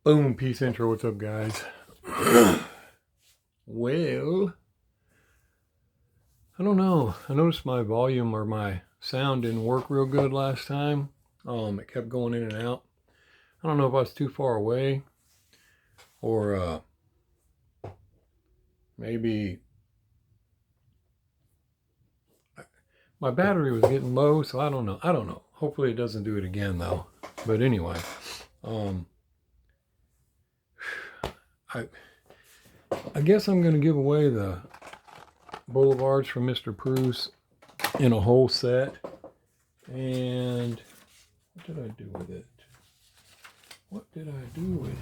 Boom, peace intro. What's up, guys? Well, I don't know. I noticed my volume or my sound didn't work real good last time. It kept going in and out. I don't know if I was too far away or maybe my battery was getting low, so I don't know. Hopefully it doesn't do it again though. But anyway, I guess I'm going to give away the Boulevards from Mr. Bruce in a whole set. And what did I do with it? What did I do with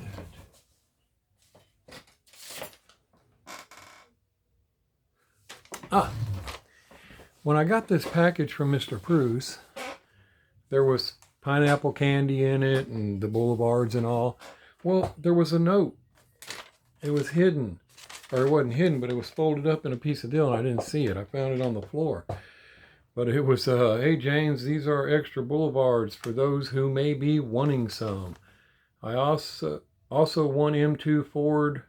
it? When I got this package from Mr. Bruce, there was pineapple candy in it and the Boulevards and all. Well, there was a note. It was hidden. Or it wasn't hidden, but it was folded up in a piece of deal and I didn't see it. I found it on the floor. But it was, hey James, these are extra Boulevards for those who may be wanting some. I also won M2 Ford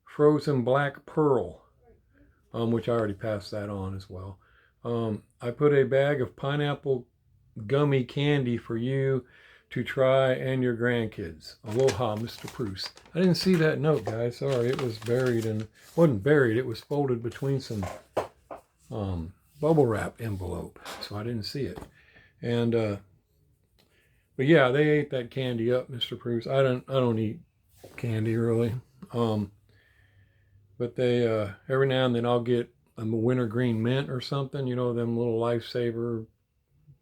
Frozen Black Pearl, which I already passed that on as well. I put a bag of pineapple gummy candy for you to try and your grandkids. Aloha, Mr. Bruce. I didn't see that note, guys. Sorry, it was buried and wasn't buried. It was folded between some bubble wrap envelope, so I didn't see it. And but yeah, they ate that candy up, Mr. Bruce. I don't eat candy really. But they every now and then I'll get a wintergreen mint or something. You know, them little lifesaver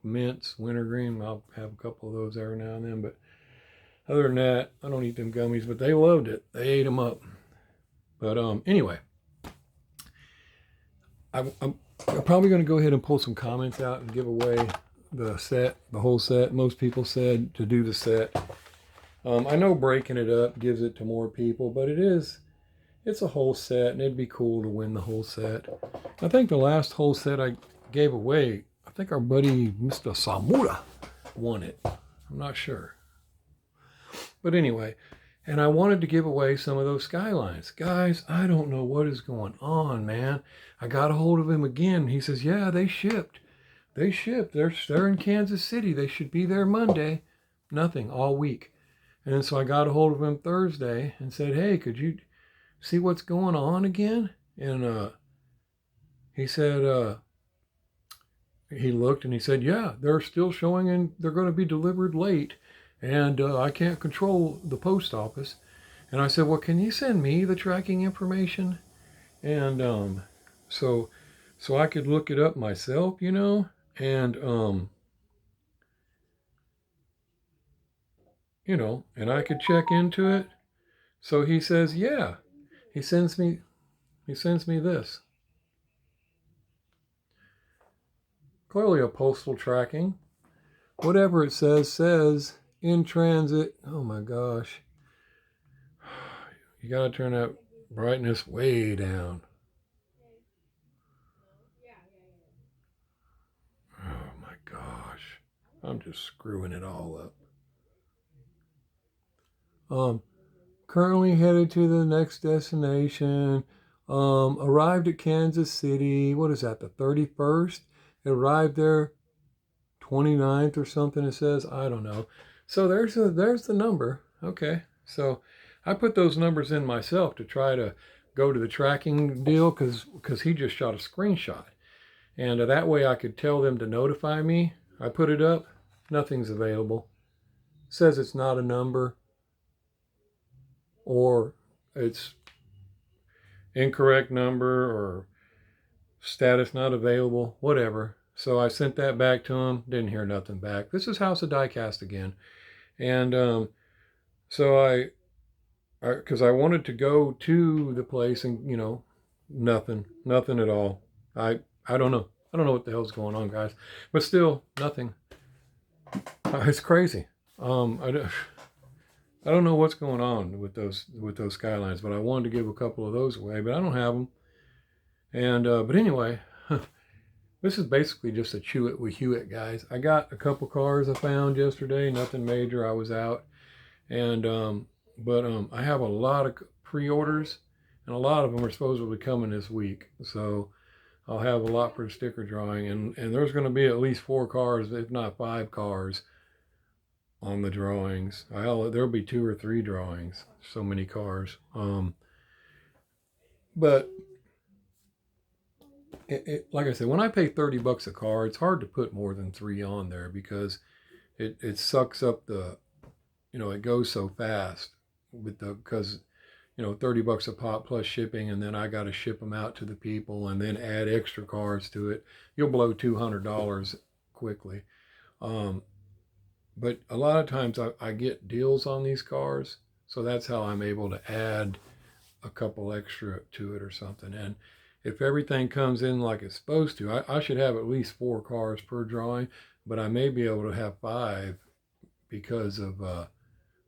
mints, wintergreen. I'll have a couple of those every now and then. But other than that, I don't eat them gummies. But they loved it. They ate them up. But anyway, I'm probably going to go ahead and pull some comments out and give away the set, the whole set. Most people said to do the set. I know breaking it up gives it to more people, but it's a whole set, and it'd be cool to win the whole set. I think the last whole set I gave away, I think our buddy Mr. Samura won it. I'm not sure. But anyway, and I wanted to give away some of those Skylines. Guys, I don't know what is going on, man. I got a hold of him again. He says, yeah, they shipped. They shipped. They're in Kansas City. They should be there Monday. Nothing all week. And so I got a hold of him Thursday and said, hey, could you see what's going on again? And he said, he looked and he said, yeah, they're still showing and they're going to be delivered late. And I can't control the post office. And I said, well, can you send me the tracking information? And so I could look it up myself, you know, and you know, and I could check into it. So he says, yeah. He sends me this. Clearly a postal tracking. Whatever it says in transit. Oh my gosh. You gotta turn that brightness way down. Oh my gosh. I'm just screwing it all up. Currently headed to the next destination. Arrived at Kansas City. What is that? The 31st? It arrived there 29th or something. It says. I don't know. So there's the number. Okay. So I put those numbers in myself to try to go to the tracking deal because he just shot a screenshot. And that way I could tell them to notify me. I put it up. Nothing's available. It says it's not a number. Or it's incorrect number or status not available, whatever. So I sent that back to him, didn't hear nothing back. This is House of Diecast again. And so because I wanted to go to the place and, you know, nothing at all. I don't know. I don't know what the hell's going on, guys. But still, nothing. It's crazy. I don't know what's going on with those Skylines, but I wanted to give a couple of those away, but I don't have them. And but anyway, this is basically just a chew it with Hewitt, guys. I got a couple cars I found yesterday, nothing major. I was out, and But I have a lot of pre-orders, and a lot of them are supposed to be coming this week. So I'll have a lot for the sticker drawing, and there's going to be at least 4 cars, if not 5 cars, on the drawings. There'll be 2 or 3 drawings. So many cars. But like I said, when I pay $30 a car, it's hard to put more than 3 on there because it sucks up the, it goes so fast because $30 a pop plus shipping, and then I got to ship them out to the people and then add extra cars to it. You'll blow $200 quickly. But a lot of times I get deals on these cars, so that's how I'm able to add a couple extra to it or something. And if everything comes in like it's supposed to, I should have at least 4 cars per drawing, but I may be able to have 5 because of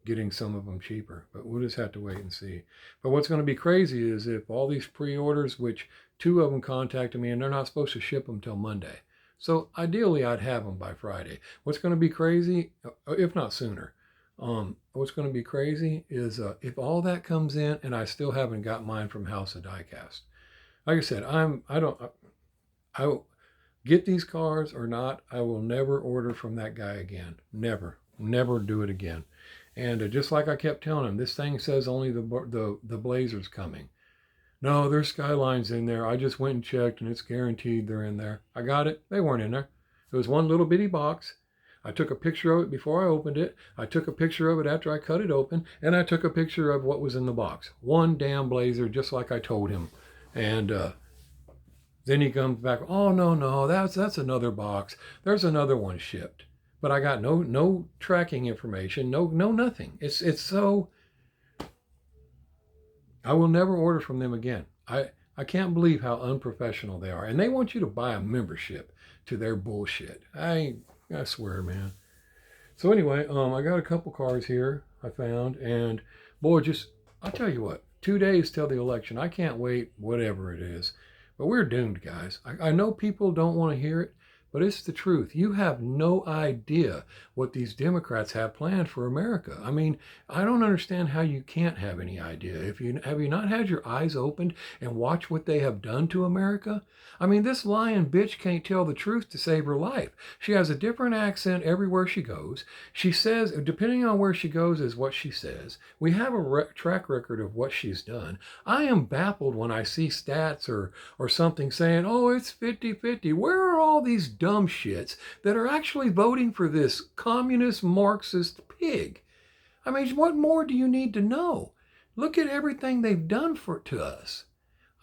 getting some of them cheaper. But we'll just have to wait and see. But what's going to be crazy is if all these pre-orders, which 2 of them contacted me, and they're not supposed to ship them till Monday. So ideally, I'd have them by Friday. What's going to be crazy, if not sooner, what's going to be crazy is if all that comes in and I still haven't got mine from House of Diecast. Like I said, I will get these cars or not. I will never order from that guy again. Never do it again. And just like I kept telling him, this thing says only the Blazers coming. No, there's Skylines in there. I just went and checked, and it's guaranteed they're in there. I got it. They weren't in there. It was one little bitty box. I took a picture of it before I opened it. I took a picture of it after I cut it open, and I took a picture of what was in the box. One damn Blazer, just like I told him. And then he comes back. Oh no, that's another box. There's another one shipped, but I got no tracking information. No nothing. It's so. I will never order from them again. I can't believe how unprofessional they are. And they want you to buy a membership to their bullshit. I swear, man. So anyway, I got a couple cars here I found. And boy, I'll tell you what, 2 days till the election. I can't wait, whatever it is. But we're doomed, guys. I know people don't want to hear it, but it's the truth. You have no idea what these Democrats have planned for America. I mean, I don't understand how you can't have any idea. Have you not had your eyes opened and watched what they have done to America? I mean, this lying bitch can't tell the truth to save her life. She has a different accent everywhere she goes. She says, depending on where she goes is what she says. We have a track record of what she's done. I am baffled when I see stats or something saying, oh, it's 50-50. Where are all these dumb shits that are actually voting for this communist Marxist pig? I mean, what more do you need to know? Look at everything they've done to us.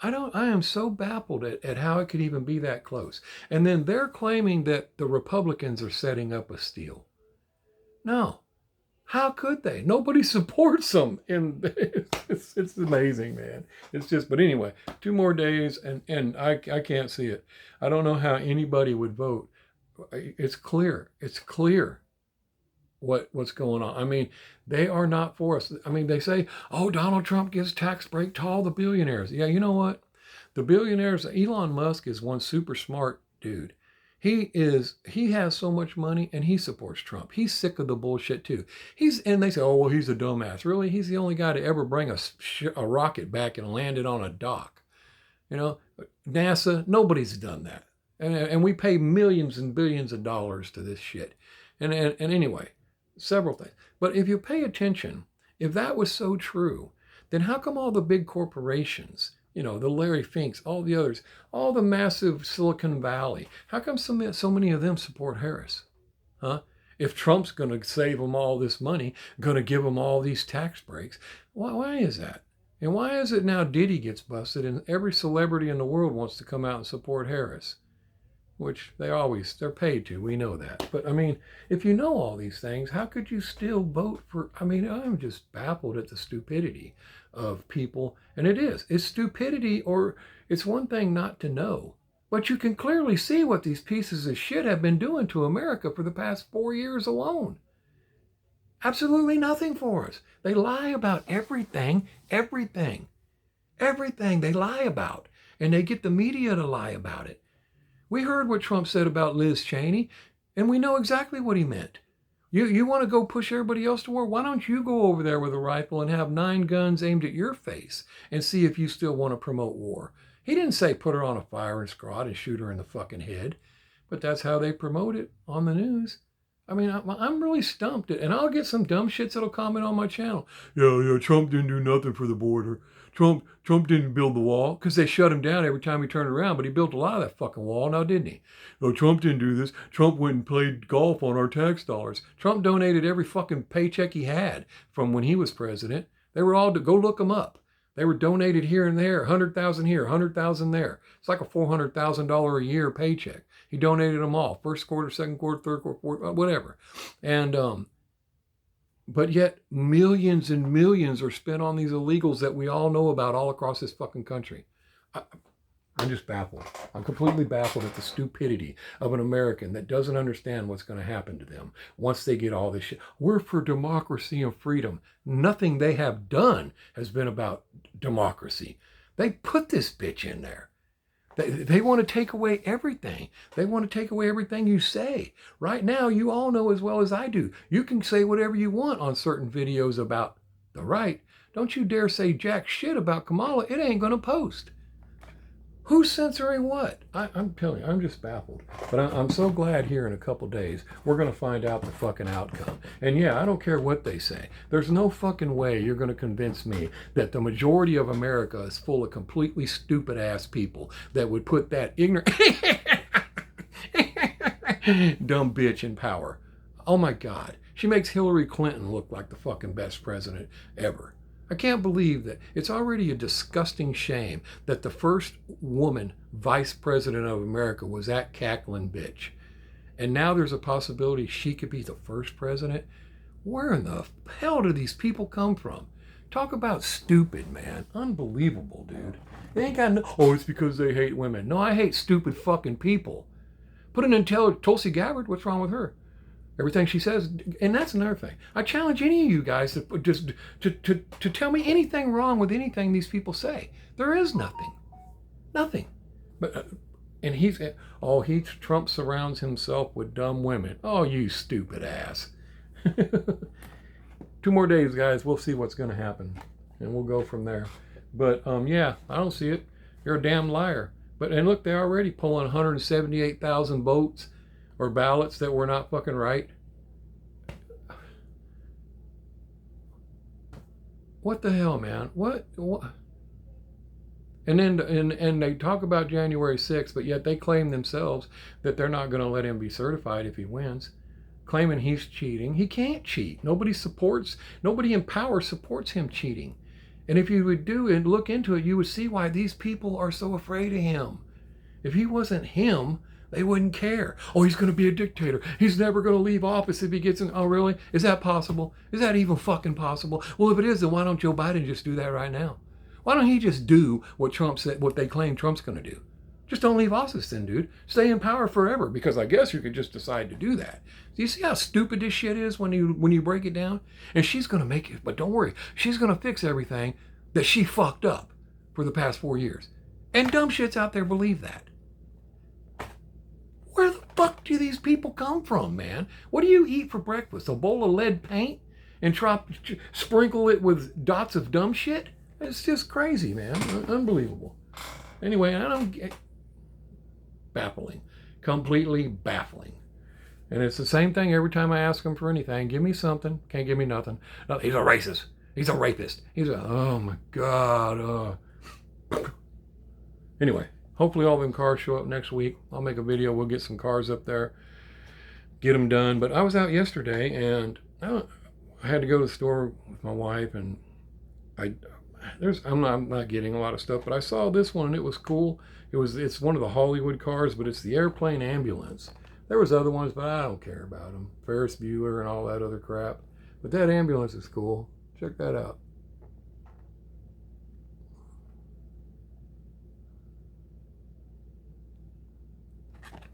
I am so baffled at how it could even be that close. And then they're claiming that the Republicans are setting up a steal. No. How could they? Nobody supports them. And it's amazing, man. It's just, but anyway, 2 more days and I can't see it. I don't know how anybody would vote. It's clear. It's clear what's going on. I mean, they are not for us. I mean, they say, oh, Donald Trump gives tax break to all the billionaires. Yeah, you know what? The billionaires, Elon Musk is one super smart dude. He has so much money and he supports Trump. He's sick of the bullshit too. And they say, oh, well, he's a dumbass. Really? He's the only guy to ever bring a rocket back and land it on a dock. NASA, nobody's done that. And we pay millions and billions of dollars to this shit. And anyway, several things. But if you pay attention, if that was so true, then how come all the big corporations, the Larry Finks, all the others, all the massive Silicon Valley, how come so many of them support Harris? Huh? If Trump's going to save them all this money, going to give them all these tax breaks, why is that? And why is it now Diddy gets busted and every celebrity in the world wants to come out and support Harris? Which they're paid to, we know that. But I mean, if you know all these things, how could you still vote for, I'm just baffled at the stupidity of people. And it's stupidity, or it's one thing not to know, but you can clearly see what these pieces of shit have been doing to America for the past 4 years alone. Absolutely nothing for us. They lie about everything they lie about, and they get the media to lie about it. We heard what Trump said about Liz Cheney, and we know exactly what he meant. You want to go push everybody else to war? Why don't you go over there with a rifle and have 9 guns aimed at your face and see if you still want to promote war? He didn't say put her on a firing squad and shoot her in the fucking head, but that's how they promote it on the news. I mean, I'm really stumped. And I'll get some dumb shits that'll comment on my channel. Yeah, Trump didn't do nothing for the border. Trump didn't build the wall because they shut him down every time he turned around, but he built a lot of that fucking wall now, didn't he? No, Trump didn't do this. Trump went and played golf on our tax dollars. Trump donated every fucking paycheck he had from when he was president. They were all, go look them up. They were donated here and there, 100,000 here, 100,000 there. It's like a $400,000 a year paycheck. He donated them all, first quarter, second quarter, third quarter, fourth, whatever. And but yet millions and millions are spent on these illegals that we all know about all across this fucking country. I'm just baffled. I'm completely baffled at the stupidity of an American that doesn't understand what's going to happen to them once they get all this shit. We're for democracy and freedom. Nothing they have done has been about democracy. They put this bitch in there. They want to take away everything. They want to take away everything you say. Right now, you all know as well as I do. You can say whatever you want on certain videos about the right. Don't you dare say jack shit about Kamala. It ain't going to post. Who's censoring what? I'm telling you, I'm just baffled. But I'm so glad here in a couple days, we're going to find out the fucking outcome. And yeah, I don't care what they say. There's no fucking way you're going to convince me that the majority of America is full of completely stupid ass people that would put that ignorant dumb bitch in power. Oh my God. She makes Hillary Clinton look like the fucking best president ever. I can't believe that. It's already a disgusting shame that the first woman vice president of America was that cackling bitch. And now there's a possibility she could be the first president. Where in the hell do these people come from? Talk about stupid, man. Unbelievable, dude. They ain't got no, oh, it's because they hate women. No, I hate stupid fucking people. Put an intelligent, Tulsi Gabbard, what's wrong with her? Everything she says, and that's another thing. I challenge any of you guys to just to tell me anything wrong with anything these people say. There is nothing, nothing. But and Trump surrounds himself with dumb women. Oh, you stupid ass. 2 more days, guys. We'll see what's going to happen, and we'll go from there. But yeah, I don't see it. You're a damn liar. And look, they're already pulling 178,000 votes. Or ballots that were not fucking right. What the hell, man? What? And then and they talk about January 6th, but yet they claim themselves that they're not going to let him be certified if he wins, claiming he's cheating. He can't cheat. Nobody in power supports him cheating. And if you would do and look into it, you would see why these people are so afraid of him. If he wasn't him, they wouldn't care. Oh, he's going to be a dictator. He's never going to leave office if he gets in. Oh, really? Is that possible? Is that even fucking possible? Well, if it is, then why don't Joe Biden just do that right now? Why don't he just do what Trump said, what they claim Trump's going to do? Just don't leave office then, dude. Stay in power forever, because I guess you could just decide to do that. Do you see how stupid this shit is when you break it down? And she's going to make it, but don't worry. She's going to fix everything that she fucked up for the past 4 years. And dumb shits out there believe that. Where the fuck do these people come from, man? What do you eat for breakfast? A bowl of lead paint and sprinkle it with dots of dumb shit? It's just crazy, man. Unbelievable. Anyway, I don't get... Baffling. Completely baffling. And it's the same thing every time I ask them for anything. Give me something. Can't give me nothing. No, he's a racist. He's a rapist. Oh my God. Anyway. Hopefully all them cars show up next week. I'll make a video. We'll get some cars up there. Get them done. But I was out yesterday and I had to go to the store with my wife, and I'm not getting a lot of stuff, but I saw this one and it was cool. It's one of the Hollywood cars, but it's the airplane ambulance. There was other ones, but I don't care about them. Ferris Bueller and all that other crap. But that ambulance is cool. Check that out.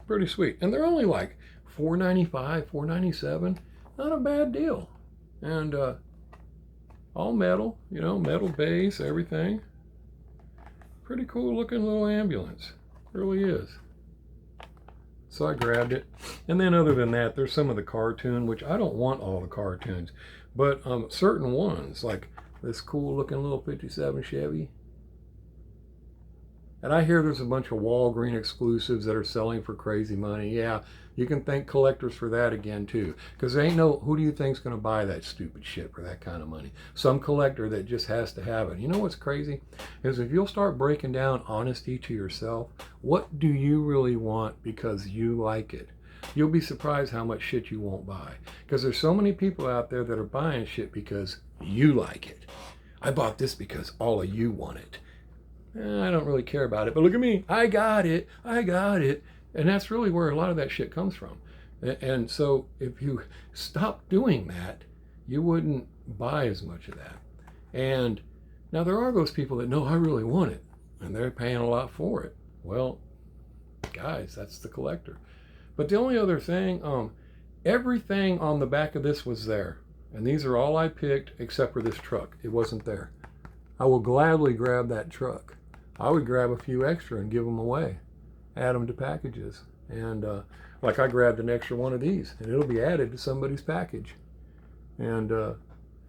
Pretty sweet. And they're only like $4.95, $4.97. Not a bad deal. And all metal, metal base, everything. Pretty cool looking little ambulance. Really is. So I grabbed it. And then other than that, there's some of the cartoon, which I don't want all the cartoons, but certain ones, like this cool looking little 57 Chevy. And I hear there's a bunch of Walgreen exclusives that are selling for crazy money. Yeah, you can thank collectors for that again too. Because there ain't no, who do you think's going to buy that stupid shit for that kind of money? Some collector that just has to have it. You know what's crazy? Is if you'll start breaking down honesty to yourself, what do you really want because you like it? You'll be surprised how much shit you won't buy. Because there's so many people out there that are buying shit because you like it. I bought this because all of you want it. I don't really care about it, but look at me. I got it. I got it. And that's really where a lot of that shit comes from. And so if you stop doing that, you wouldn't buy as much of that. And now there are those people that know I really want it, and they're paying a lot for it. Well, guys, that's the collector. But the only other thing, everything on the back of this was there. And these are all I picked except for this truck. It wasn't there. I will gladly grab that truck. I would grab a few extra and give them away, add them to packages. And like I grabbed an extra one of these, and it'll be added to somebody's package. And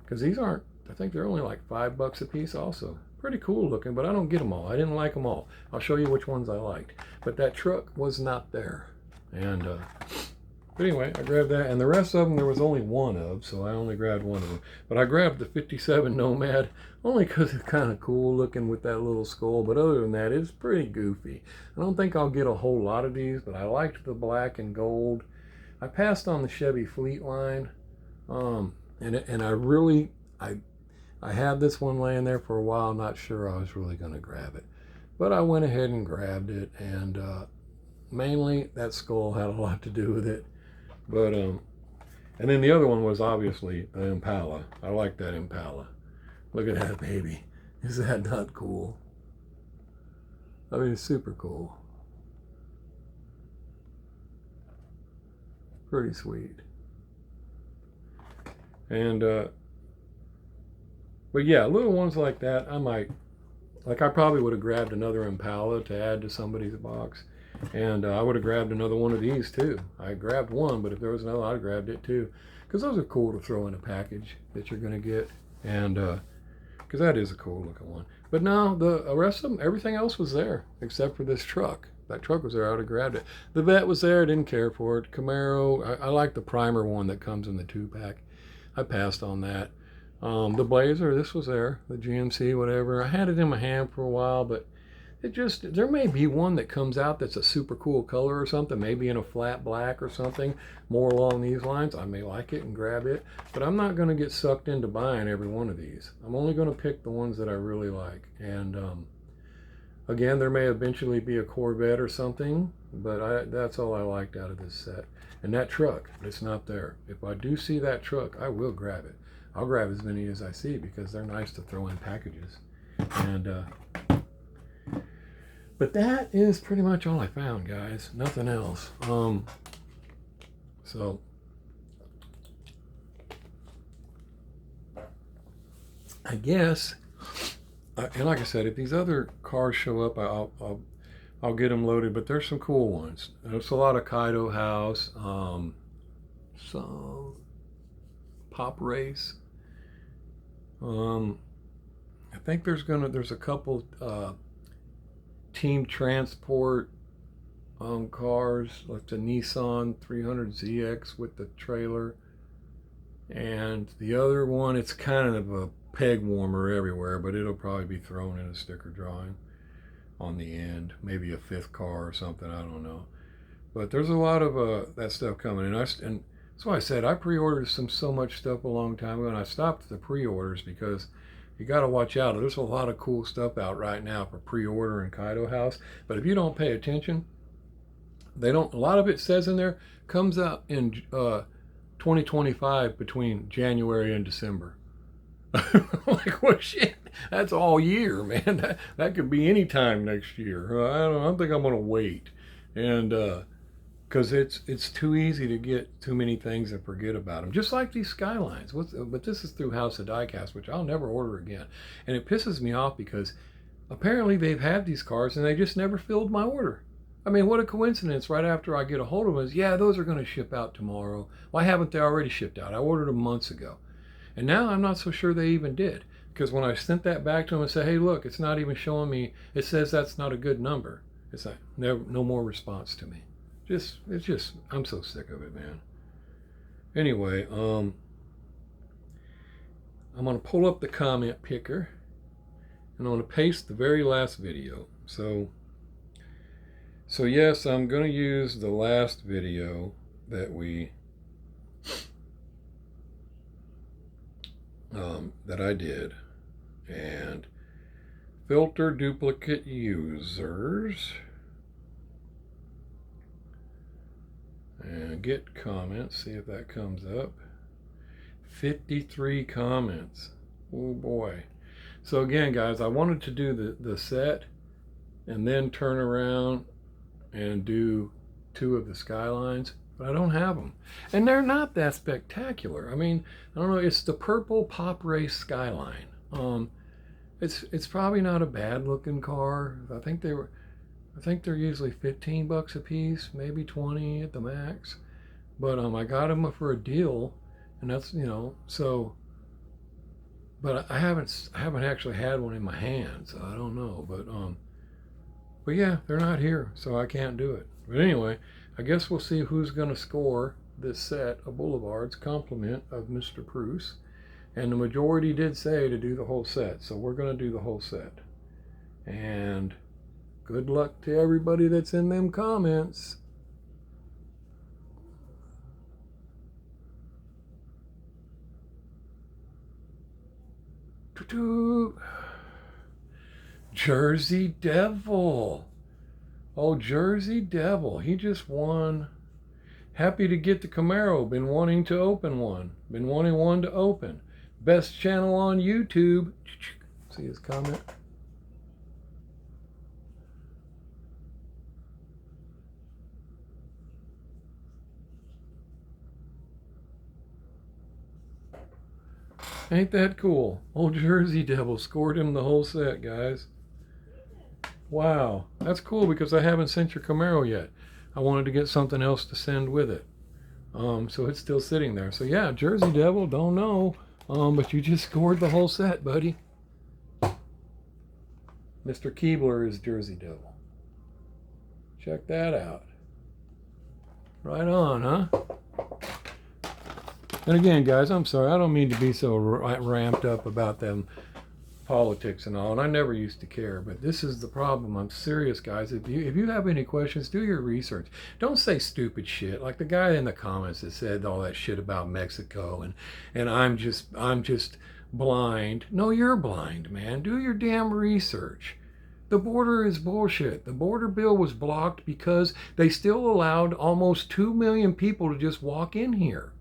because these aren't, I think they're only like $5 a piece also. Pretty cool looking, but I don't get them all. I didn't like them all. I'll show you which ones I liked. But that truck was not there. And but anyway, I grabbed that, and the rest of them there was only one of, so I only grabbed one of them. But I grabbed the 57 Nomad only because it's kind of cool looking with that little skull, but other than that, it's pretty goofy. I don't think I'll get a whole lot of these, but I liked the black and gold. I passed on the Chevy Fleetline, and I really, I had this one laying there for a while, not sure I was really going to grab it. But I went ahead and grabbed it, and mainly that skull had a lot to do with it. But and then the other one was obviously an Impala. I like that Impala. Look at that baby. Is that not cool? I mean, it's super cool. Pretty sweet. And but yeah, little ones like that, I might, like I probably would have grabbed another Impala to add to somebody's box. And I would have grabbed another one of these too. I grabbed one, but if there was another, I'd have grabbed it too. Because those are cool to throw in a package that you're going to get. And because that is a cool looking one. But no, the rest of them, everything else was there except for this truck. That truck was there, I would have grabbed it. The Vet was there, didn't care for it. Camaro, I like the primer one that comes in the 2-pack. I passed on that. The Blazer, this was there. The GMC, whatever. I had it in my hand for a while, but there may be one that comes out that's a super cool color or something, maybe in a flat black or something, more along these lines. I may like it and grab it, but I'm not going to get sucked into buying every one of these. I'm only going to pick the ones that I really like. And again, there may eventually be a Corvette or something, but that's all I liked out of this set. And that truck, it's not there. If I do see that truck, I will grab it. I'll grab as many as I see because they're nice to throw in packages. And but that is pretty much all I found, guys. Nothing else. So I guess, and like I said, if these other cars show up, I'll get them loaded. But there's some cool ones. There's a lot of Kaido House, some Pop Race. I think there's a couple Team Transport cars, like the Nissan 300ZX with the trailer, and the other one, it's kind of a peg warmer everywhere, but it'll probably be thrown in a sticker drawing on the end, maybe a 5th car or something, I don't know. But there's a lot of that stuff coming, and that's why I said I pre-ordered so much stuff a long time ago, and I stopped the pre-orders because you got to watch out. There's a lot of cool stuff out right now for pre-order in Kaido House, but if you don't pay attention, a lot of it says in there comes out in 2025 between January and December. Like, well, shit, that's all year, man. That could be any time next year. I don't think I'm gonna wait, and because it's too easy to get too many things and forget about them. Just like these Skylines. But this is through House of Diecast, which I'll never order again, and it pisses me off because apparently they've had these cars and they just never filled my order. I mean, what a coincidence. Right after I get a hold of them is, yeah, those are going to ship out tomorrow. Why haven't they already shipped out? I ordered them months ago. And now I'm not so sure they even did. Because when I sent that back to them and said, hey, look, it's not even showing me, it says that's not a good number. It's like, no more response to me. I'm so sick of it, man. Anyway, I'm going to pull up the comment picker and I'm going to paste the very last video. So yes, I'm going to use the last video that that I did, and filter duplicate users and get comments, see if that comes up. 53 comments. Oh boy. So again, guys, I wanted to do the set and then turn around and do 2 of the skylines, but I don't have them. And they're not that spectacular. I mean, I don't know, it's the purple Pop Race Skyline. It's probably not a bad looking car. I think they're usually 15 bucks a piece, maybe 20 at the max. But I got them for a deal, and that's, you know, so, but I haven't actually had one in my hand, so I don't know. But yeah, they're not here, so I can't do it. But anyway, I guess we'll see who's going to score this set of Boulevards, compliment of Mr. Bruce. And the majority did say to do the whole set, so we're going to do the whole set. And good luck to everybody that's in them comments. Jersey Devil. Oh, Jersey Devil. He just won. Happy to get the Camaro. Been wanting to open one. Been wanting one to open. Best channel on YouTube. See his comment? Ain't that cool? Old Jersey Devil scored him the whole set, guys. Wow, that's cool because I haven't sent your Camaro yet. I wanted to get something else to send with it. So it's still sitting there. So yeah, Jersey Devil, don't know. But you just scored the whole set, buddy. Mr. Keebler is Jersey Devil. Check that out. Right on, huh? And again, guys, I'm sorry. I don't mean to be so ramped up about them politics and all, and I never used to care, but this is the problem. I'm serious, guys. If you have any questions, do your research. Don't say stupid shit like the guy in the comments that said all that shit about Mexico and I'm just blind. No, you're blind, man. Do your damn research. The border is bullshit. The border bill was blocked because they still allowed almost 2 million people to just walk in here.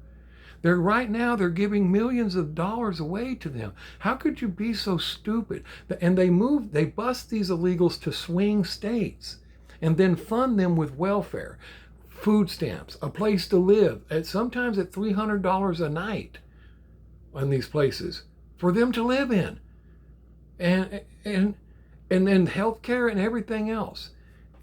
Right now they're giving millions of dollars away to them. How could you be so stupid? And they bust these illegals to swing states and then fund them with welfare, food stamps, a place to live, sometimes at $300 a night in these places for them to live in. And then healthcare and everything else.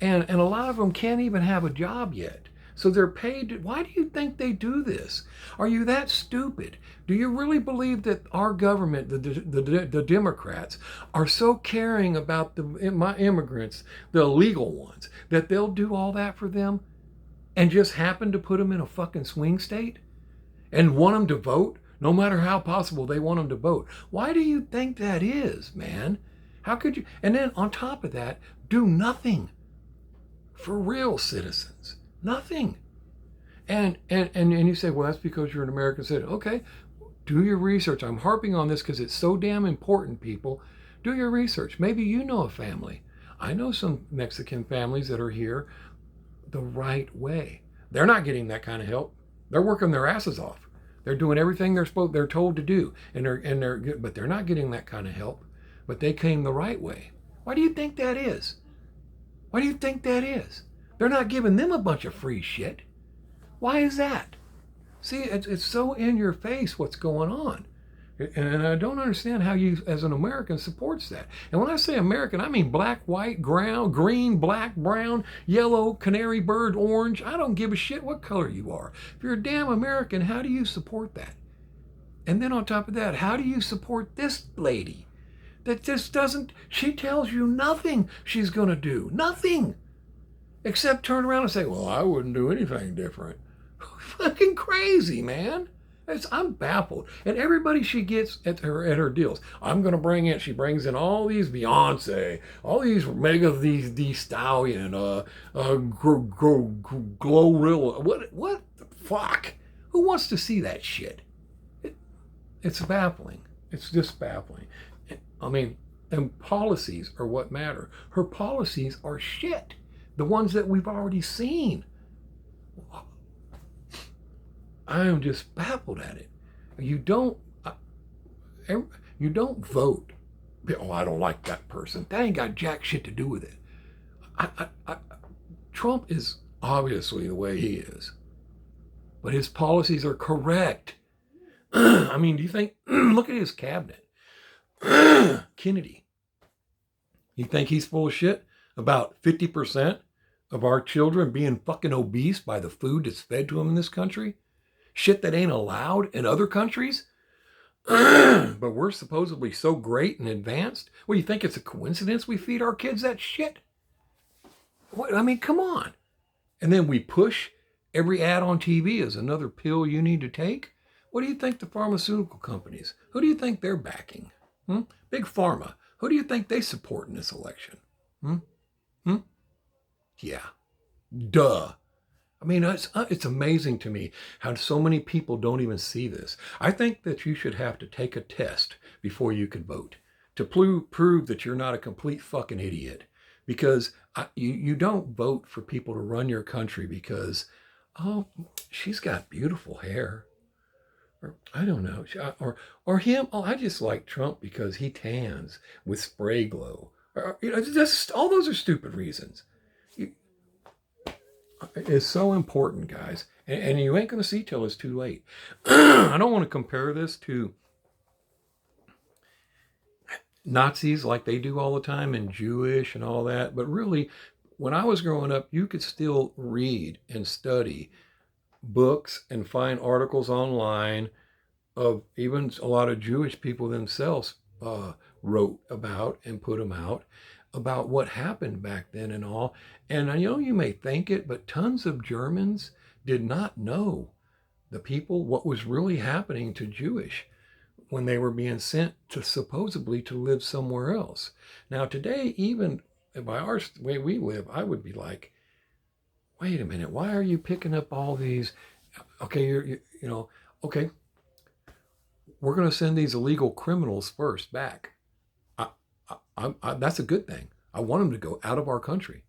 And a lot of them can't even have a job yet. So they're paid. Why do you think they do this? Are you that stupid? Do you really believe that our government, the Democrats, are so caring about my immigrants, the illegal ones, that they'll do all that for them and just happen to put them in a fucking swing state and want them to vote? No matter how possible, they want them to vote. Why do you think that is, man? How could you? And then on top of that, do nothing for real citizens. Nothing. And you say, well, that's because you're an American citizen. Okay, do your research. I'm harping on this because it's so damn important, people. Do your research. Maybe you know a family. I know some Mexican families that are here the right way. They're not getting that kind of help. They're working their asses off. They're doing everything they're told to do, but they're not getting that kind of help. But they came the right way. Why do you think that is? Why do you think that is? They're not giving them a bunch of free shit. Why is that? See, it's so in your face what's going on. And I don't understand how you, as an American, supports that. And when I say American, I mean black, white, brown, green, black, brown, yellow, canary bird, orange. I don't give a shit what color you are. If you're a damn American, how do you support that? And then on top of that, how do you support this lady that just doesn't, she tells you nothing she's going to do. Nothing. Except turn around and say, well, I wouldn't do anything different. Fucking crazy, man. I'm baffled. And everybody she gets at her deals, I'm going to bring in, she brings in all these Beyonce, all these these Stallion, Glorilla. What the fuck? Who wants to see that shit? It's baffling. It's just baffling. I mean, and policies are what matter. Her policies are shit. The ones that we've already seen. I am just baffled at it. You don't vote. Oh, I don't like that person. That ain't got jack shit to do with it. Trump is obviously the way he is, but his policies are correct. I mean, do you think? Look at his cabinet. Kennedy. You think he's full of shit about 50% of our children being fucking obese by the food that's fed to them in this country? Shit that ain't allowed in other countries? But we're supposedly so great and advanced? What, do you think it's a coincidence we feed our kids that shit? What, I mean, come on. And then we push every ad on TV as another pill you need to take? What do you think the pharmaceutical companies, who do you think they're backing? Big Pharma, who do you think they support in this election? Yeah, duh. I mean, it's amazing to me how so many people don't even see this. I think that you should have to take a test before you can vote to prove that you're not a complete fucking idiot. Because you don't vote for people to run your country because, oh, she's got beautiful hair. Or I don't know. Or him, oh, I just like Trump because he tans with spray glow. Or, just, all those are stupid reasons. It's so important, guys. And you ain't going to see till it's too late. I don't want to compare this to Nazis like they do all the time and Jewish and all that. But really, when I was growing up, you could still read and study books and find articles online of even a lot of Jewish people themselves wrote about and put them out about what happened back then and all. And I know you may think it, but tons of Germans did not know the people, what was really happening to Jewish when they were being sent to supposedly to live somewhere else. Now today, even by our way we live, I would be like, wait a minute, why are you picking up all these? Okay, okay, we're going to send these illegal criminals first back. That's a good thing. I want them to go out of our country.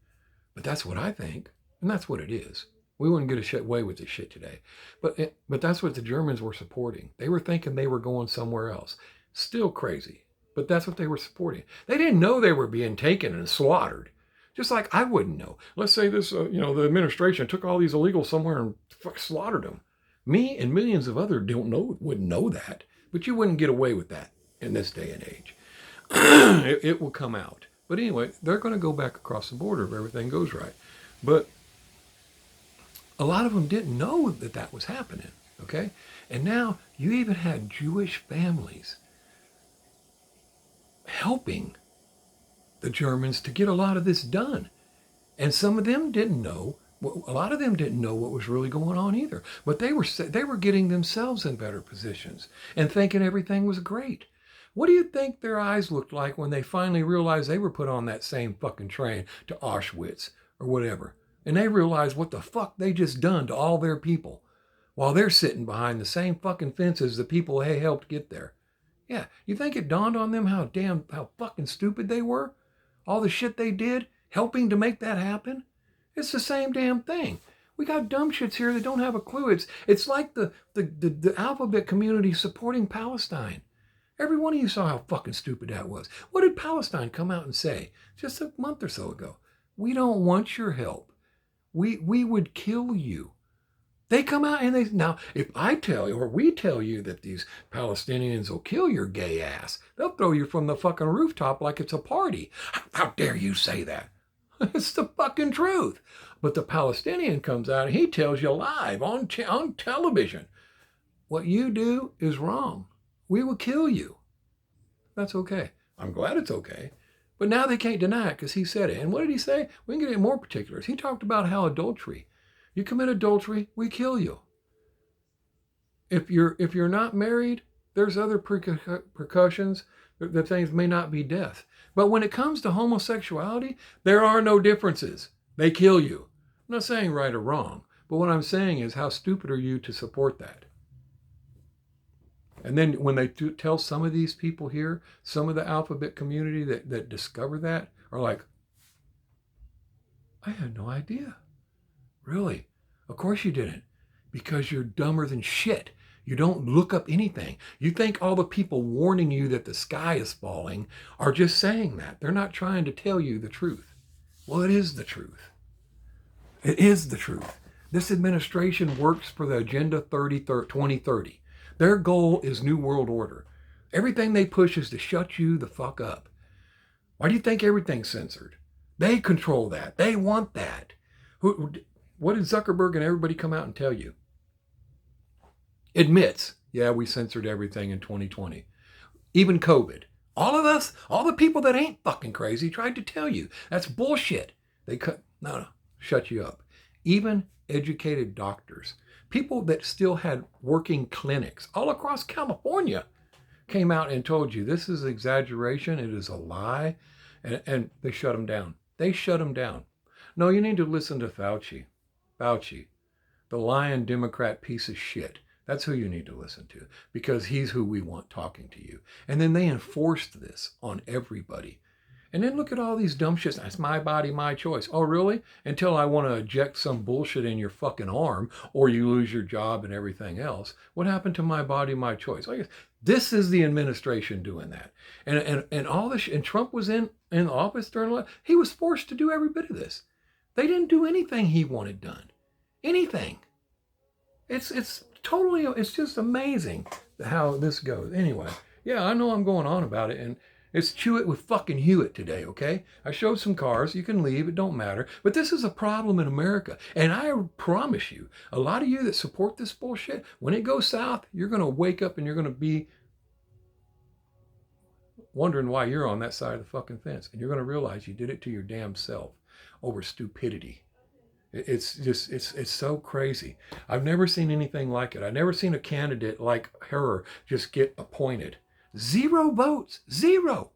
But that's what I think, and that's what it is. We wouldn't get away with this shit today. But that's what the Germans were supporting. They were thinking they were going somewhere else. Still crazy, but that's what they were supporting. They didn't know they were being taken and slaughtered. Just like I wouldn't know. Let's say this, the administration took all these illegals somewhere and slaughtered them. Me and millions of others wouldn't know that. But you wouldn't get away with that in this day and age. It will come out. But anyway, they're going to go back across the border if everything goes right. But a lot of them didn't know that that was happening, okay? And now you even had Jewish families helping the Germans to get a lot of this done. And some of them didn't know. A lot of them didn't know what was really going on either. But they were getting themselves in better positions and thinking everything was great. What do you think their eyes looked like when they finally realized they were put on that same fucking train to Auschwitz or whatever? And they realized what the fuck they just done to all their people while they're sitting behind the same fucking fences the people they helped get there. Yeah, you think it dawned on them how fucking stupid they were? All the shit they did, helping to make that happen? It's the same damn thing. We got dumb shits here that don't have a clue. It's like the alphabet community supporting Palestine. Every one of you saw how fucking stupid that was. What did Palestine come out and say just a month or so ago? We don't want your help. We would kill you. They come out and now, if I tell you, or we tell you that these Palestinians will kill your gay ass, they'll throw you from the fucking rooftop like it's a party. How dare you say that? It's the fucking truth. But the Palestinian comes out and he tells you live on television, what you do is wrong. We will kill you. That's okay. I'm glad it's okay. But now they can't deny it because he said it. And what did he say? We can get into more particulars. He talked about how adultery. You commit adultery, we kill you. If you're not married, there's other precautions. The things may not be death. But when it comes to homosexuality, there are no differences. They kill you. I'm not saying right or wrong, but what I'm saying is how stupid are you to support that? And then when they tell some of these people here, some of the alphabet community that discover that are like, I had no idea. Really? Of course you didn't. Because you're dumber than shit. You don't look up anything. You think all the people warning you that the sky is falling are just saying that. They're not trying to tell you the truth. Well, it is the truth. It is the truth. This administration works for the Agenda 2030. Their goal is New World Order. Everything they push is to shut you the fuck up. Why do you think everything's censored? They control that. They want that. What did Zuckerberg and everybody come out and tell you? Admits, yeah, we censored everything in 2020. Even COVID. All of us, all the people that ain't fucking crazy tried to tell you. That's bullshit. No, shut you up. Even educated doctors, people that still had working clinics all across California came out and told you this is exaggeration, it is a lie, and they shut them down. They shut them down. No, you need to listen to Fauci, the lying Democrat piece of shit. That's who you need to listen to because he's who we want talking to you. And then they enforced this on everybody. And then look at all these dumb shits. That's my body, my choice. Oh, really? Until I want to eject some bullshit in your fucking arm or you lose your job and everything else. What happened to my body, my choice? This is the administration doing that. And all this, and Trump was in office during, he was forced to do every bit of this. They didn't do anything he wanted done. Anything. It's totally, it's just amazing how this goes. Anyway, yeah, I know I'm going on about it, and it's chew it with fucking Hewitt today, okay? I showed some cars. You can leave. It don't matter. But this is a problem in America. And I promise you, a lot of you that support this bullshit, when it goes south, you're going to wake up and you're going to be wondering why you're on that side of the fucking fence. And you're going to realize you did it to your damn self over stupidity. It's just, it's so crazy. I've never seen anything like it. I've never seen a candidate like her just get appointed. 0 votes, 0.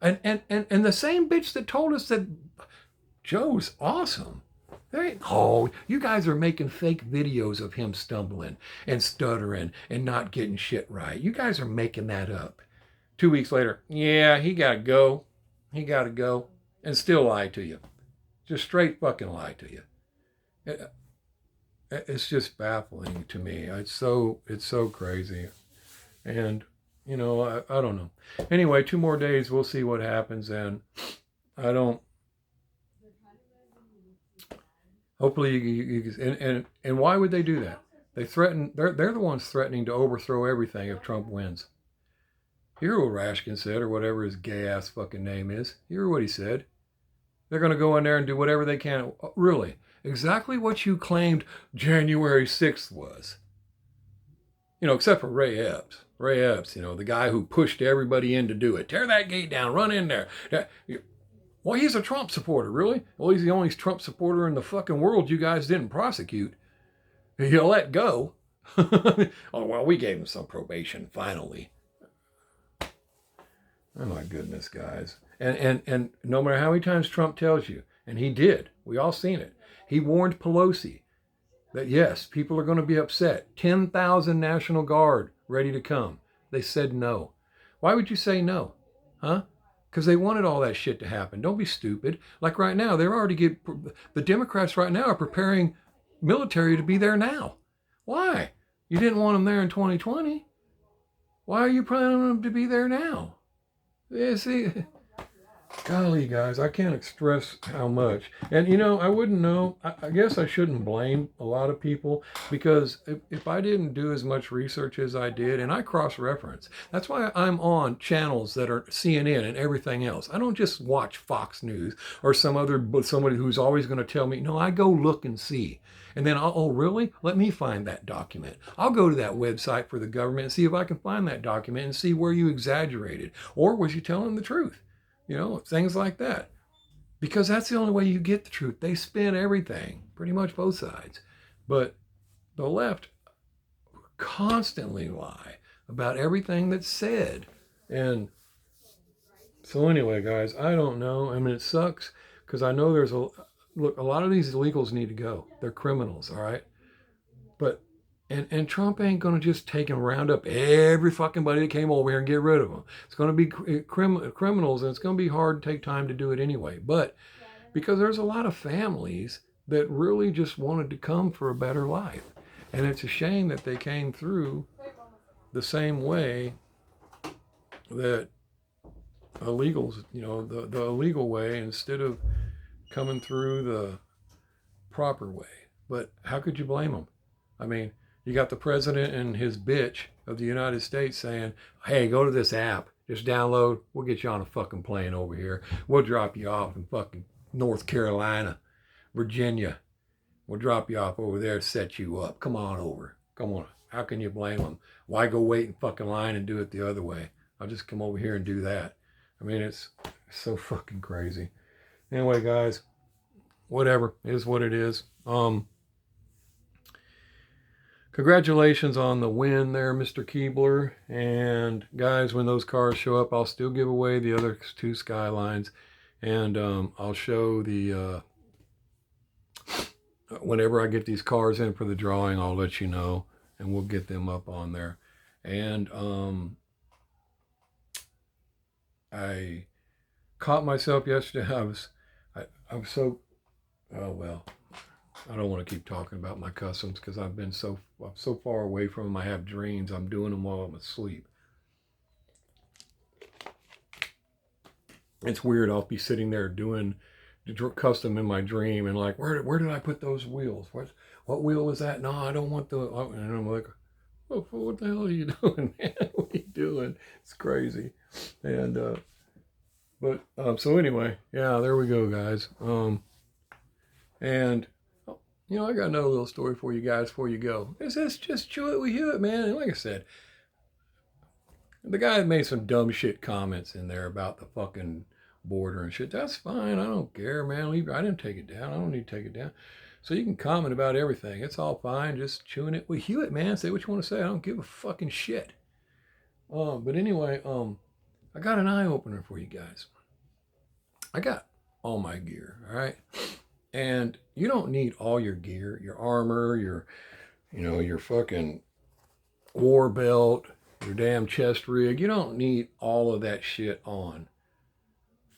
And the same bitch that told us that Joe's awesome. Oh, you guys are making fake videos of him stumbling and stuttering and not getting shit right. You guys are making that up. 2 weeks later, yeah, he got to go. He got to go. And still lie to you. Just straight fucking lie to you. It's just baffling to me. It's so crazy. And, you know, I don't know. Anyway, 2 more days, we'll see what happens. And I don't, hopefully, and why would they do that? They threaten, they're the ones threatening to overthrow everything if Trump wins. You hear what Rashkin said, or whatever his gay ass fucking name is. You hear what he said. They're going to go in there and do whatever they can. Really, exactly what you claimed January 6th was. You know, except for Ray Epps. Ray Epps, you know, the guy who pushed everybody in to do it. Tear that gate down, run in there. Well, he's a Trump supporter, really? Well, he's the only Trump supporter in the fucking world you guys didn't prosecute. You let go. Oh, well, we gave him some probation, finally. Oh, my goodness, guys. And no matter how many times Trump tells you, and he did, we all seen it, he warned Pelosi that, yes, people are going to be upset. 10,000 National Guard ready to come. They said no. Why would you say no? Huh? Because they wanted all that shit to happen. Don't be stupid. Like right now, the Democrats right now are preparing military to be there now. Why? You didn't want them there in 2020. Why are you planning on them to be there now? Yeah, see, golly, guys, I can't express how much. And you know, I wouldn't know. I guess I shouldn't blame a lot of people because if I didn't do as much research as I did, and I cross reference, that's why I'm on channels that are CNN and everything else. I don't just watch Fox News or somebody who's always going to tell me. No, I go look and see. And then, oh, really? Let me find that document. I'll go to that website for the government and see if I can find that document and see where you exaggerated. Or was you telling the truth? You know, things like that. Because that's the only way you get the truth. They spin everything, pretty much both sides. But the left constantly lie about everything that's said. And so anyway, guys, I don't know. I mean, it sucks because I know a lot of these illegals need to go. They're criminals, all right? But and Trump ain't gonna just take and round up every fucking body that came over here and get rid of them. It's gonna be criminals, and it's gonna be hard to take time to do it anyway. But because there's a lot of families that really just wanted to come for a better life, and it's a shame that they came through the same way that illegals, you know, the illegal way instead of coming through the proper way. But how could you blame them? I mean, you got the president and his bitch of the United States saying, hey, go to this app, just download, we'll get you on a fucking plane over here. We'll drop you off in fucking North Carolina, Virginia. We'll drop you off over there, set you up. Come on over. Come on. How can you blame them? Why go wait in fucking line and do it the other way? I'll just come over here and do that. I mean, it's so fucking crazy. Anyway, guys, whatever. It is what it is. Congratulations on the win there, Mr. Keebler. And guys, when those cars show up, I'll still give away the other two Skylines. And I'll show the, whenever I get these cars in for the drawing, I'll let you know. And we'll get them up on there. And I caught myself yesterday. I was so, oh well. I don't want to keep talking about my customs because I'm so far away from them. I have dreams. I'm doing them while I'm asleep. It's weird. I'll be sitting there doing the custom in my dream and like, where did I put those wheels? What wheel was that? No, I don't want the. And I'm like, oh, what the hell are you doing, man? What are you doing? It's crazy. And so anyway, yeah, there we go, guys. And you know, I got another little story for you guys before you go. It's just chew it with Hewitt, man. And like I said, the guy made some dumb shit comments in there about the fucking border and shit. That's fine. I don't care, man. I didn't take it down. I don't need to take it down. So you can comment about everything. It's all fine. Just chewing it with Hewitt, man. Say what you want to say. I don't give a fucking shit. But anyway, I got an eye opener for you guys. I got all my gear, all right? And you don't need all your gear, your armor, your fucking war belt, your damn chest rig. You don't need all of that shit on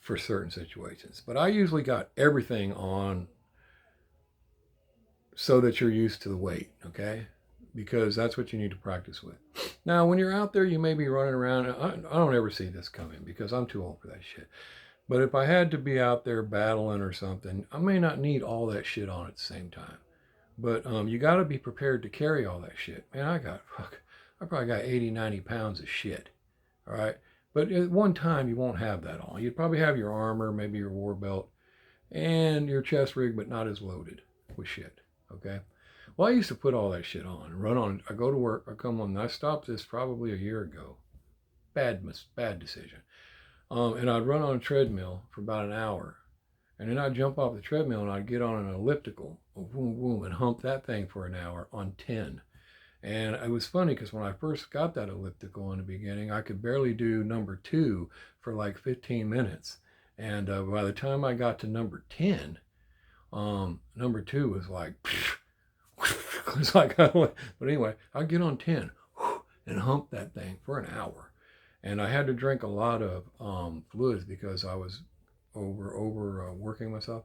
for certain situations. But I usually got everything on so that you're used to the weight, okay? Because that's what you need to practice with. Now, when you're out there, you may be running around. I don't ever see this coming because I'm too old for that shit. But if I had to be out there battling or something, I may not need all that shit on at the same time. But you got to be prepared to carry all that shit. Man, I probably got 80, 90 pounds of shit. All right. But at one time, you won't have that on. You'd probably have your armor, maybe your war belt, and your chest rig, but not as loaded with shit. Okay. Well, I used to put all that shit on, run on. I go to work, I come on. I stopped this probably a year ago. Bad decision. And I'd run on a treadmill for about an hour. And then I'd jump off the treadmill and I'd get on an elliptical, boom, boom, and hump that thing for an hour on 10. And it was funny because when I first got that elliptical in the beginning, I could barely do number 2 for like 15 minutes. And by the time I got to number 10, number 2 was like, it's like, but anyway, I'd get on 10 and hump that thing for an hour. And I had to drink a lot of fluids because I was over working myself.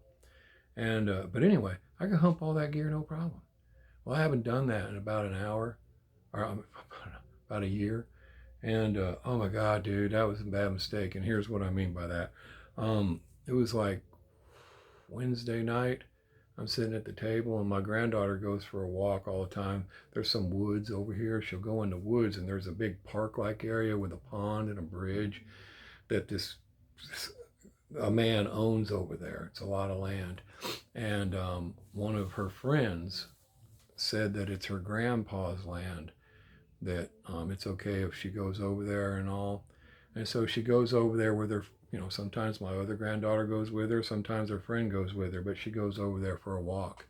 And but anyway, I could hump all that gear no problem. Well, I haven't done that in about an hour, or about a year. And oh my God, dude, that was a bad mistake. And here's what I mean by that. It was like Wednesday night. I'm sitting at the table and my granddaughter goes for a walk all the time. There's some woods over here. She'll go in the woods and there's a big park-like area with a pond and a bridge that this a man owns over there. It's a lot of land. And one of her friends said that it's her grandpa's land, that it's okay if she goes over there and all. And so she goes over there with her, sometimes my other granddaughter goes with her, sometimes her friend goes with her, but she goes over there for a walk.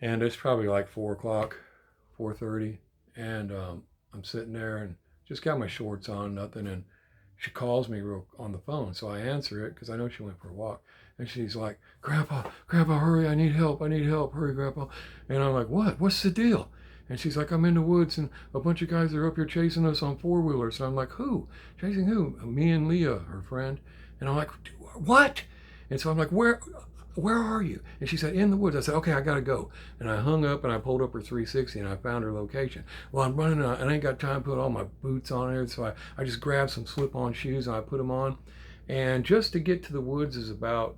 And it's probably like 4 o'clock, 4:30. And I'm sitting there and just got my shorts on, nothing. And she calls me on the phone. So I answer it because I know she went for a walk. And she's like, Grandpa, hurry, I need help, hurry, Grandpa. And I'm like, what? What's the deal? And she's like, I'm in the woods and a bunch of guys are up here chasing us on four-wheelers. And I'm like, who? Chasing who? Me and Leah, her friend. And I'm like, what? And so I'm like, where are you? And she said, in the woods. I said, okay, I got to go. And I hung up and I pulled up her 360 and I found her location. Well, I'm running and I ain't got time to put all my boots on there. So I just grabbed some slip-on shoes and I put them on. And just to get to the woods is about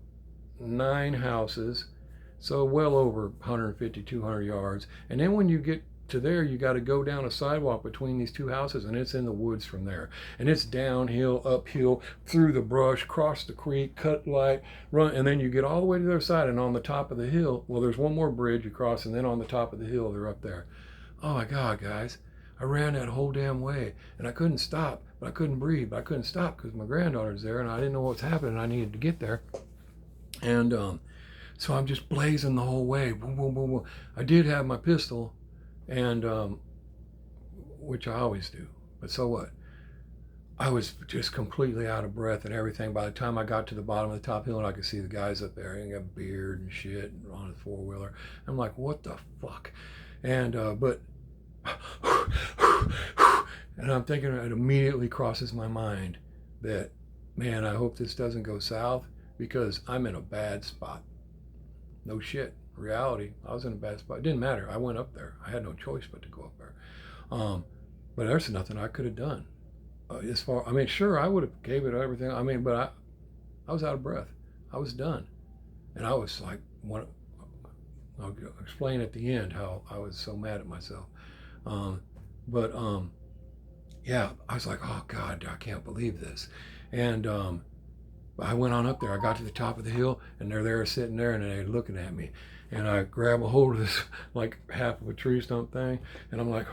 9 houses. So well over 150, 200 yards. And then when you get to there, you got to go down a sidewalk between these 2 houses and it's in the woods from there. And it's downhill, uphill, through the brush, cross the creek, cut light, run, and then you get all the way to the other side. And on the top of the hill, well, there's one more bridge you cross, and then on the top of the hill, they're up there. Oh my God, guys. I ran that whole damn way and I couldn't stop, but I couldn't breathe, but I couldn't stop because my granddaughter's there and I didn't know what's happening. I needed to get there. And so I'm just blazing the whole way. Boom, boom, boom, boom. I did have my pistol, and which I always do, but so what? I was just completely out of breath and everything. By the time I got to the bottom of the top hill and I could see the guys up there and got beard and shit and on a four-wheeler, I'm like, what the fuck? And but and I'm thinking, it immediately crosses my mind that, man, I hope this doesn't go south because I'm in a bad spot. No shit. Reality, I was in a bad spot. It didn't matter. I went up there. I had no choice but to go up there. But there's nothing I could have done. Sure, I would have gave it everything. But I was out of breath. I was done. And I was like, I'll explain at the end how I was so mad at myself. Yeah, I was like, oh God, I can't believe this. And I went on up there. I got to the top of the hill, and they're there sitting there, and they're looking at me. And I grab a hold of this, like half of a tree stump thing, and I'm like,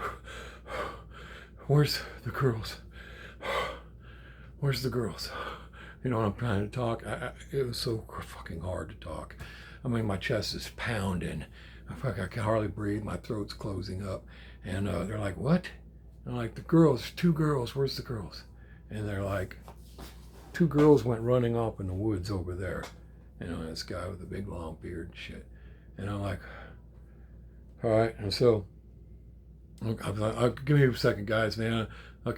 where's the girls? Where's the girls? I'm trying to talk. It was so fucking hard to talk. My chest is pounding. I can hardly breathe. My throat's closing up. And they're like, what? And I'm like, the girls, 2 girls. Where's the girls? And they're like, 2 girls went running off in the woods over there. This guy with a big long beard and shit. And I'm like, all right. And so, give me a second, guys, man. I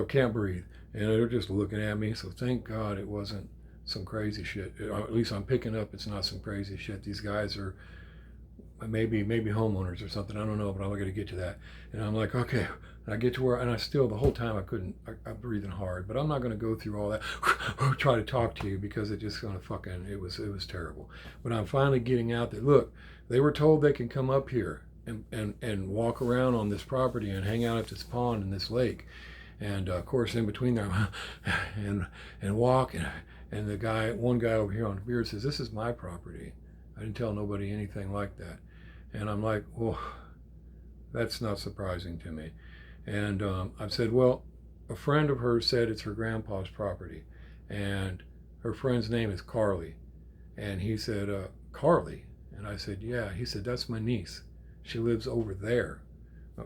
can't breathe. And they're just looking at me. So thank God it wasn't some crazy shit. Or at least I'm picking up it's not some crazy shit. These guys are maybe homeowners or something. I don't know, but I'm going to get to that. And I'm like, okay. And I get to where, and I still, the whole time I'm breathing hard, but I'm not going to go through all that, try to talk to you because it just going to it was terrible. But I'm finally getting out there. Look, they were told they can come up here and walk around on this property and hang out at this pond and this lake. And of course, in between there, and walk, and one guy over here on the beard says, this is my property. I didn't tell nobody anything like that. And I'm like, well, that's not surprising to me. And I said, well, a friend of hers said it's her grandpa's property. And her friend's name is Carly. And he said, Carly? And I said, yeah. He said, that's my niece. She lives over there.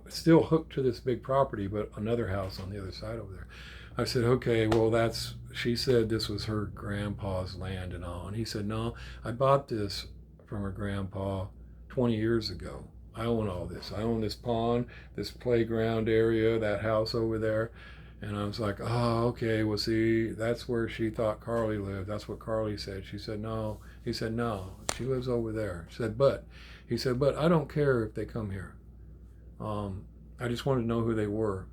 Still hooked to this big property, but another house on the other side over there. I said, okay, well, she said this was her grandpa's land and all. And he said, no, I bought this from her grandpa 20 years ago. I own all this. I own this pond, this playground area, that house over there. And I was like, oh, okay, well, see, that's where she thought Carly lived. That's what Carly said. She said, no. He said, no, she lives over there. She said, but I don't care if they come here. I just wanted to know who they were.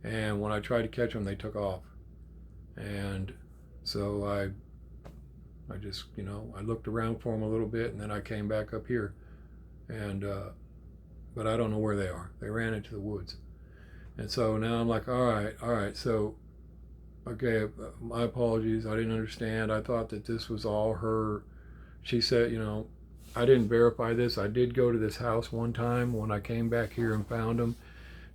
And when I tried to catch them, they took off. And so I I just, I looked around for them a little bit, and then I came back up here. And, but I don't know where they are. They ran into the woods. And so now I'm like, all right. So, okay, my apologies. I didn't understand. I thought that this was all her. She said, I didn't verify this. I did go to this house one time when I came back here and found them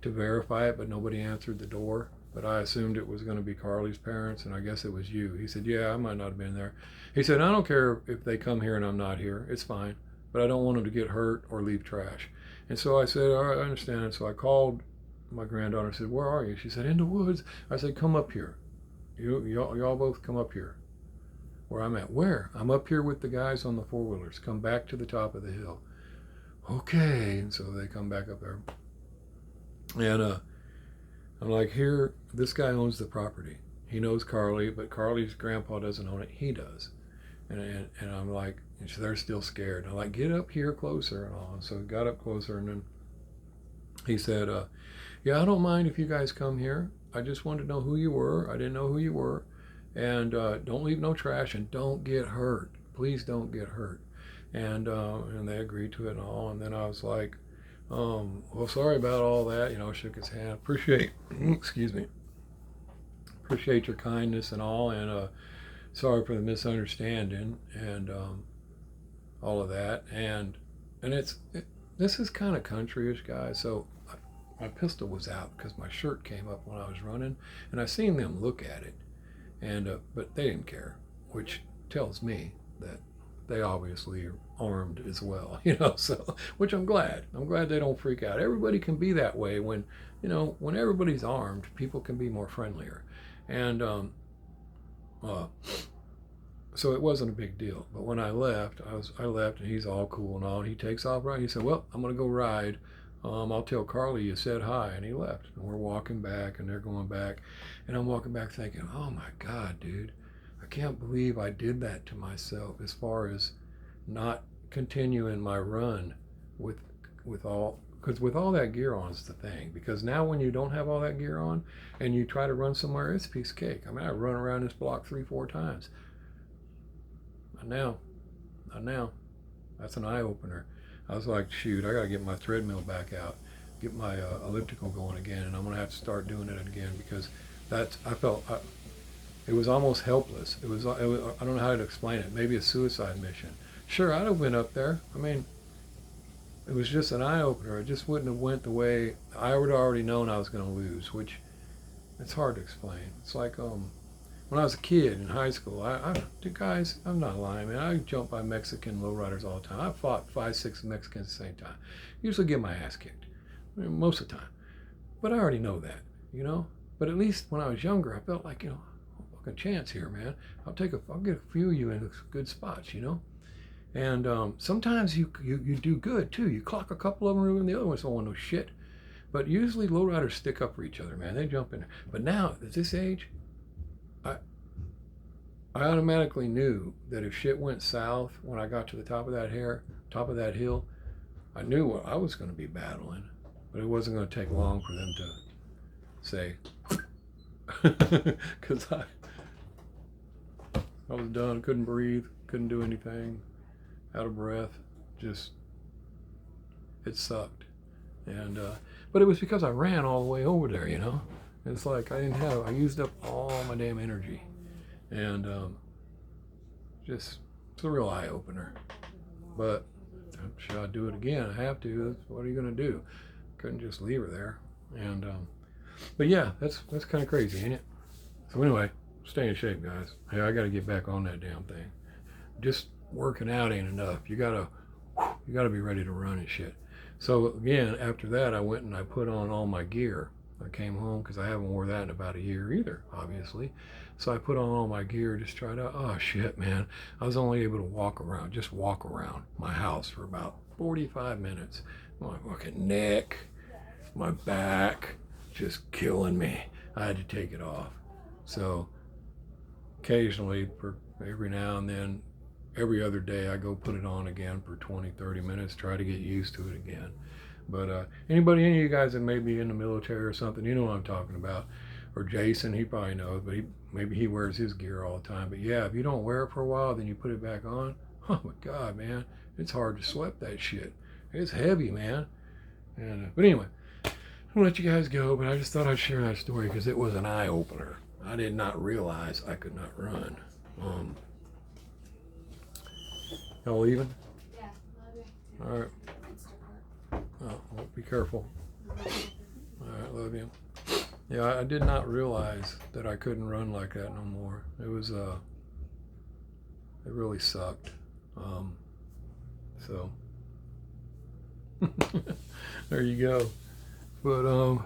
to verify it, but nobody answered the door. But I assumed it was going to be Carly's parents, and I guess it was you. He said, yeah, I might not have been there. He said, I don't care if they come here and I'm not here. It's fine. But I don't want them to get hurt or leave trash. And so I said, all right, I understand. So I called my granddaughter and said, where are you? She said, in the woods. I said, come up here. Y'all both come up here where I'm at. Where? I'm up here with the guys on the four-wheelers. Come back to the top of the hill. Okay. And so they come back up there. And I'm like, here, this guy owns the property. He knows Carly, but Carly's grandpa doesn't own it. He does. And I'm like, and they're still scared. And I'm like, get up here closer and all. And so we got up closer, and then he said, yeah, I don't mind if you guys come here. I just wanted to know who you were. I didn't know who you were. And don't leave no trash, and don't get hurt. Please don't get hurt. And they agreed to it and all. And then I was like, well, sorry about all that. Shook his hand. Appreciate your kindness and all. And sorry for the misunderstanding and all of that. And this is kind of countryish, guys. So my pistol was out because my shirt came up when I was running, and I seen them look at it, and but they didn't care, which tells me that they obviously are armed as well, so, which I'm glad they don't freak out. Everybody can be that way when everybody's armed, people can be more friendlier. And so it wasn't a big deal. But when I left, I left, and he's all cool and all, and he takes off right. He said, well, I'm going to go ride. I'll tell Carly you said hi. And he left. And we're walking back, and they're going back. And I'm walking back thinking, oh my God, dude, I can't believe I did that to myself as far as not continuing my run with all that gear on is the thing. Because now when you don't have all that gear on and you try to run somewhere, it's a piece of cake. I mean, I run around this block 3-4 times. Not now. That's an eye opener. I was like, shoot, I got to get my treadmill back out, get my elliptical going again, and I'm going to have to start doing it again because it was almost helpless. It was I don't know how to explain it. Maybe a suicide mission. Sure, I'd have went up there. I mean, it was just an eye opener. It just wouldn't have went the way I would have already known I was going to lose, which it's hard to explain. It's like when I was a kid in high school, guys, I'm not lying, man. I jumped by Mexican lowriders all the time. I fought 5-6 Mexicans at the same time. Usually get my ass kicked, most of the time. But I already know that, But at least when I was younger, I felt like, a chance here, man. I'll get a few of you in good spots, And sometimes you do good too. You clock a couple of them, and the other ones don't want no shit. But usually lowriders stick up for each other, man. They jump in there. But now at this age, I automatically knew that if shit went south when I got to the top of that hill, I knew what I was going to be battling. But it wasn't going to take long for them to say, because I was done, couldn't breathe, couldn't do anything, out of breath, just, it sucked. And, but it was because I ran all the way over there, It's like I used up all my damn energy. And just, it's a real eye opener. But should I do it again? I have to. What are you going to do? Couldn't just leave her there. And, but yeah, that's kind of crazy, ain't it? So anyway, stay in shape, guys. Hey, I got to get back on that damn thing. Just working out ain't enough. You gotta be ready to run and shit. So again, after that, I went and I put on all my gear. I came home because I haven't worn that in about a year either, obviously. So I put on all my gear, just tried out. Oh shit, man! I was only able to walk around my house for about 45 minutes. My fucking neck, my back, just killing me. I had to take it off. So occasionally, for every now and then, every other day, I go put it on again for 20-30 minutes, try to get used to it again. But any of you guys that may be in the military or something, you know what I'm talking about. or Jason, he probably knows, but maybe he wears his gear all the time. But yeah, if you don't wear it for a while, then you put it back on. Oh my God, man, it's hard to sweat that shit. It's heavy, man. And but anyway, I'll let you guys go. But I just thought I'd share that story because it was an eye opener. I did not realize I could not run. Y'all leaving? Yeah, love you. All right. Oh, well, be careful. All right, love you. Yeah, I did not realize that I couldn't run like that no more. It was it really sucked. So there you go. But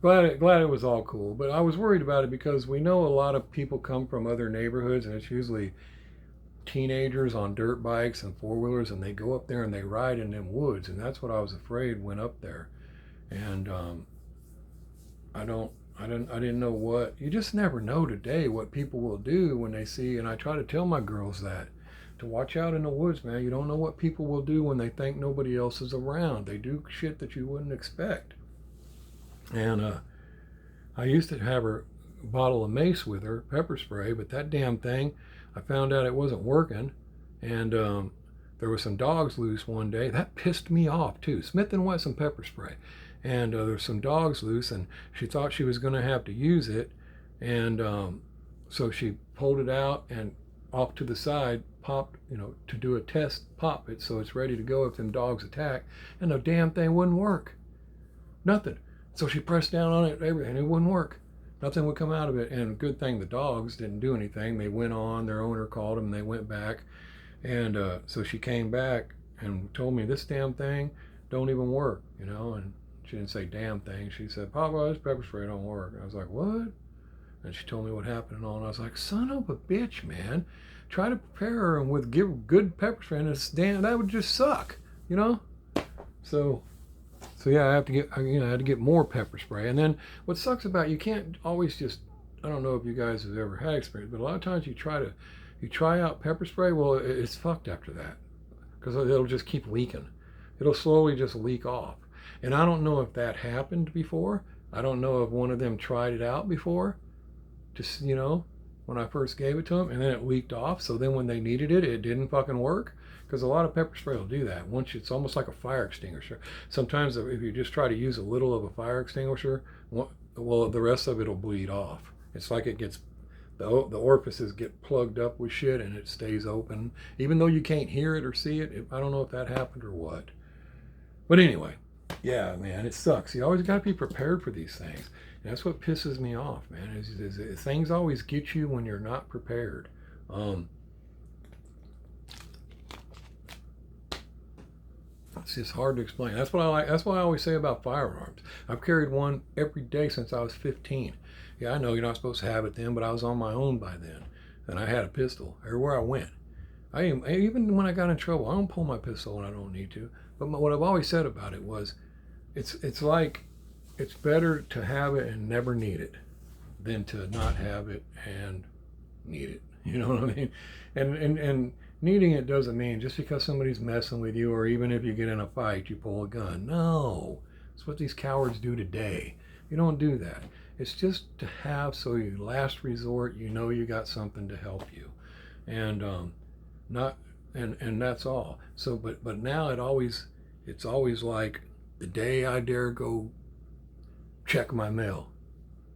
glad it was all cool. But I was worried about it because we know a lot of people come from other neighborhoods, and it's usually teenagers on dirt bikes and four-wheelers, and they go up there and they ride in them woods, and that's what I was afraid went up there. And I didn't know what, you just never know today what people will do when they see, and I try to tell my girls that, to watch out in the woods, man. You don't know what people will do when they think nobody else is around. They do shit that you wouldn't expect. And I used to have her bottle of mace with her, pepper spray, but that damn thing, I found out it wasn't working, and there were some dogs loose one day. That pissed me off too. Smith & Wesson pepper spray. And there were some dogs loose, and she thought she was going to have to use it, and so she pulled it out and off to the side, popped, to do a test, pop it so it's ready to go if them dogs attack, and the damn thing wouldn't work. Nothing. So she pressed down on it, everything, it wouldn't work. Nothing would come out of it, and good thing the dogs didn't do anything. They went on, their owner called them, and they went back, and so she came back and told me, this damn thing don't even work, and she didn't say damn thing. She said, Papa, this pepper spray don't work. I was like, what? And she told me what happened and all. And I was like, son of a bitch, man. Try to prepare her and give good pepper spray, and it's damn, that would just suck, So yeah, I had to get more pepper spray. And then what sucks about it, you can't always just, I don't know if you guys have ever had experience, but a lot of times you try out pepper spray, well, it's fucked after that because it'll just keep leaking. It'll slowly just leak off. And I don't know if that happened before. I don't know if one of them tried it out before, just, when I first gave it to them, and then it leaked off. So then when they needed it, it didn't fucking work. Because a lot of pepper spray will do that. Once it's almost like a fire extinguisher. Sometimes if you just try to use a little of a fire extinguisher, well, the rest of it will bleed off. It's like it gets, the orifices get plugged up with shit and it stays open. Even though you can't hear it or see it, I don't know if that happened or what. But anyway, yeah, man, it sucks. You always got to be prepared for these things. And that's what pisses me off, man, is things always get you when you're not prepared. It's just hard to explain. That's what I like. That's what I always say about firearms. I've carried one every day since I was 15. Yeah, I know you're not supposed to have it then, but I was on my own by then, and I had a pistol everywhere I went. Even when I got in trouble, I don't pull my pistol when I don't need to. But what I've always said about it was, it's like it's better to have it and never need it than to not have it and need it. You know what I mean? And needing it doesn't mean just because somebody's messing with you, or even if you get in a fight, you pull a gun. No, it's what these cowards do today. You don't do that. It's just to have, so you last resort, you got something to help you, and and that's all. So, but now it's always like the day I dare go check my mail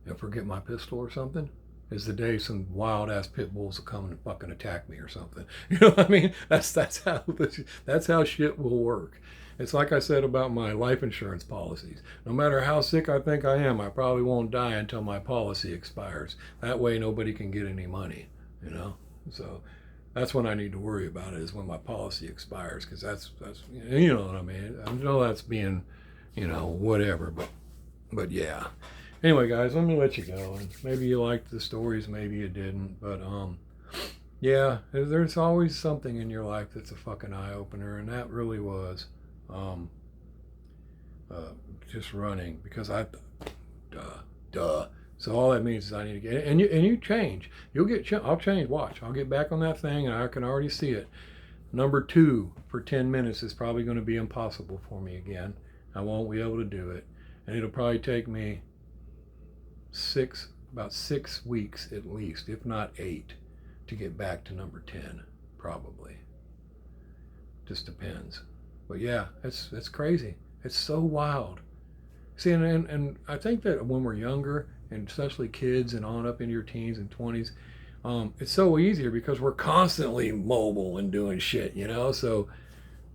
and forget my pistol or something is the day some wild ass pit bulls will come and fucking attack me or something. You know what I mean? That's how shit will work. It's like I said about my life insurance policies. No matter how sick I think I am, I probably won't die until my policy expires. That way nobody can get any money, So that's when I need to worry about it, is when my policy expires, because that's you know what I mean. I know that's being, whatever, but yeah. Anyway, guys, let me let you go. And maybe you liked the stories, maybe you didn't. But yeah, there's always something in your life that's a fucking eye opener, and that really was just running, because duh. So all that means is I need to get it, and you change. I'll change. Watch. I'll get back on that thing, and I can already see it. Number 2 for 10 minutes is probably going to be impossible for me again. I won't be able to do it, and it'll probably take me about 6 weeks at least, if not 8, to get back to number 10, probably. Just depends. But yeah, it's crazy. It's so wild. See, and I think that when we're younger, and especially kids and on up into your teens and 20s, it's so easier because we're constantly mobile and doing shit, you know? So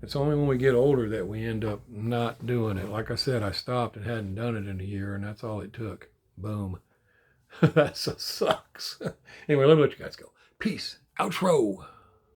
it's only when we get older that we end up not doing it. Like I said, I stopped and hadn't done it in a year, and that's all it took. Boom. That so sucks. Anyway, let me let you guys go. Peace. Outro.